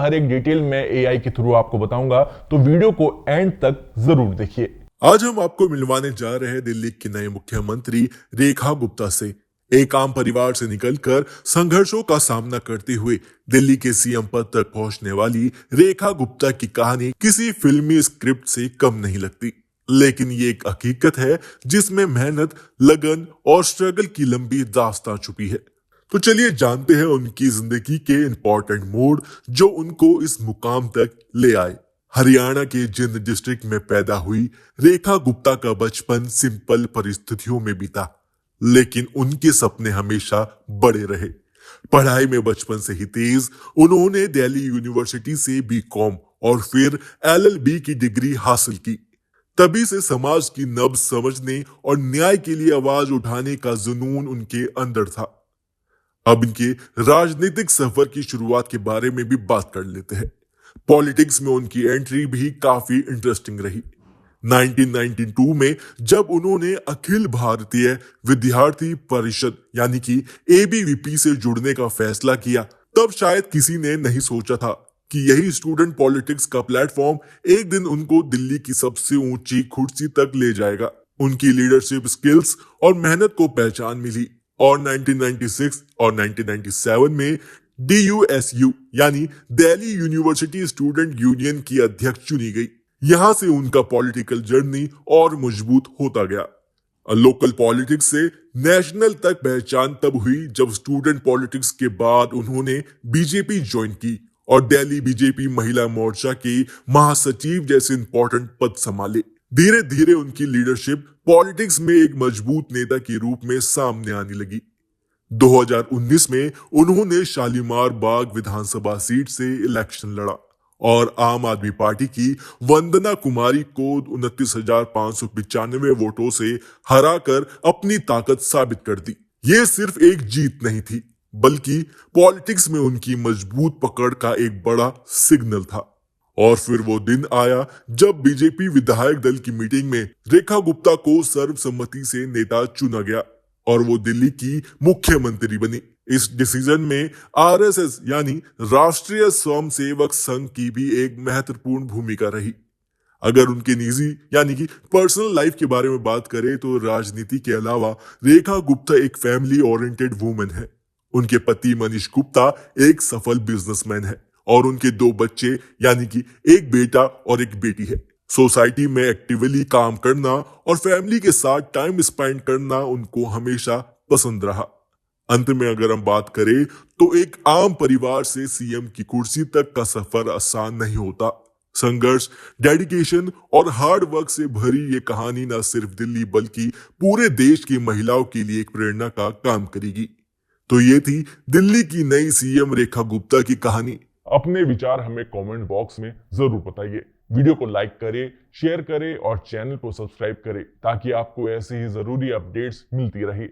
हर एक डिटेल में एआई के थ्रू आपको बताऊंगा, तो वीडियो को एंड तक जरूर देखिए। आज हम आपको मिलवाने जा रहे हैं दिल्ली की नए मुख्यमंत्री रेखा गुप्ता से। एक आम परिवार से निकलकर संघर्षों का सामना करते हुए दिल्ली के सीएम पद तक पहुंचने वाली रेखा गुप्ता की कहानी किसी फिल्मी स्क्रिप्ट से कम नहीं लगती, लेकिन ये एक हकीकत है जिसमें मेहनत, लगन और स्ट्रगल की लंबी दास्तां छुपी है। तो चलिए जानते हैं उनकी जिंदगी के इंपॉर्टेंट मोड़ जो उनको इस मुकाम तक ले आए। हरियाणा के जिंद डिस्ट्रिक्ट में पैदा हुई रेखा गुप्ता का बचपन सिंपल परिस्थितियों में बीता, लेकिन उनके सपने हमेशा बड़े रहे। पढ़ाई में बचपन से ही तेज, उन्होंने दिल्ली यूनिवर्सिटी से बीकॉम और फिर एलएलबी की डिग्री हासिल की। तभी से समाज की नब्ज समझने और न्याय के लिए आवाज उठाने का जुनून उनके अंदर था। अब इनके राजनीतिक सफर की शुरुआत के बारे में भी बात कर लेते हैं। पॉलिटिक्स में उनकी एंट्री भी काफी इंटरेस्टिंग रही। 1992 में जब उन्होंने अखिल भारतीय विद्यार्थी परिषद यानी कि एबीवीपी से जुड़ने का फैसला किया, तब शायद किसी ने नहीं सोचा था कि यही स्टूडेंट पॉलिटिक्स का प्लेटफॉर्म एक दिन उनको दिल्ली की सबसे ऊंची कुर्सी तक ले जाएगा। उनकी लीडरशिप स्किल्स और मेहनत को पहचान मिली और 1996 और 1997 में DUSU यानी दिल्ली यूनिवर्सिटी स्टूडेंट यूनियन की अध्यक्ष चुनी गई। यहां से उनका पॉलिटिकल जर्नी और मजबूत होता गया। लोकल पॉलिटिक्स से नेशनल तक पहचान तब हुई जब स्टूडेंट पॉलिटिक्स के बाद उन्होंने बीजेपी ज्वाइन की और दिल्ली बीजेपी महिला मोर्चा के महासचिव जैसे इंपॉर्टेंट पद संभाले। धीरे धीरे उनकी लीडरशिप पॉलिटिक्स में एक मजबूत नेता के रूप में सामने आने लगी। 2019 में उन्होंने शालीमार बाग विधानसभा सीट से इलेक्शन लड़ा और आम आदमी पार्टी की वंदना कुमारी को 29,595 वोटों से हराकर अपनी ताकत साबित कर दी। ये सिर्फ एक जीत नहीं थी, बल्कि पॉलिटिक्स में उनकी मजबूत पकड़ का एक बड़ा सिग्नल था। और फिर वो दिन आया जब बीजेपी विधायक दल की मीटिंग में रेखा गुप्ता को सर्वसम्मति से नेता चुना गया और वो दिल्ली की मुख्यमंत्री बनी। इस डिसीजन में आरएसएस यानी राष्ट्रीय स्वयंसेवक संघ की भी एक महत्वपूर्ण भूमिका रही। अगर उनके निजी यानी कि पर्सनल लाइफ के बारे में बात करें तो राजनीति के अलावा रेखा गुप्ता एक फैमिली ओरिएंटेड वुमन है। उनके पति मनीष गुप्ता एक सफल बिजनेसमैन है और उनके 2 बच्चे यानी कि एक बेटा और एक बेटी है। सोसाइटी में एक्टिवली काम करना और फैमिली के साथ टाइम स्पेंड करना उनको हमेशा पसंद रहा। अंत में अगर हम बात करें तो एक आम परिवार से सीएम की कुर्सी तक का सफर आसान नहीं होता। संघर्ष, डेडिकेशन और हार्ड वर्क से भरी ये कहानी न सिर्फ दिल्ली बल्कि पूरे देश की महिलाओं के लिए एक प्रेरणा का काम करेगी। तो ये थी दिल्ली की नई सीएम रेखा गुप्ता की कहानी। अपने विचार हमें कमेंट बॉक्स में जरूर बताइए। वीडियो को लाइक करें, शेयर करें और चैनल को सब्सक्राइब करें ताकि आपको ऐसे ही जरूरी अपडेट्स मिलती रहे।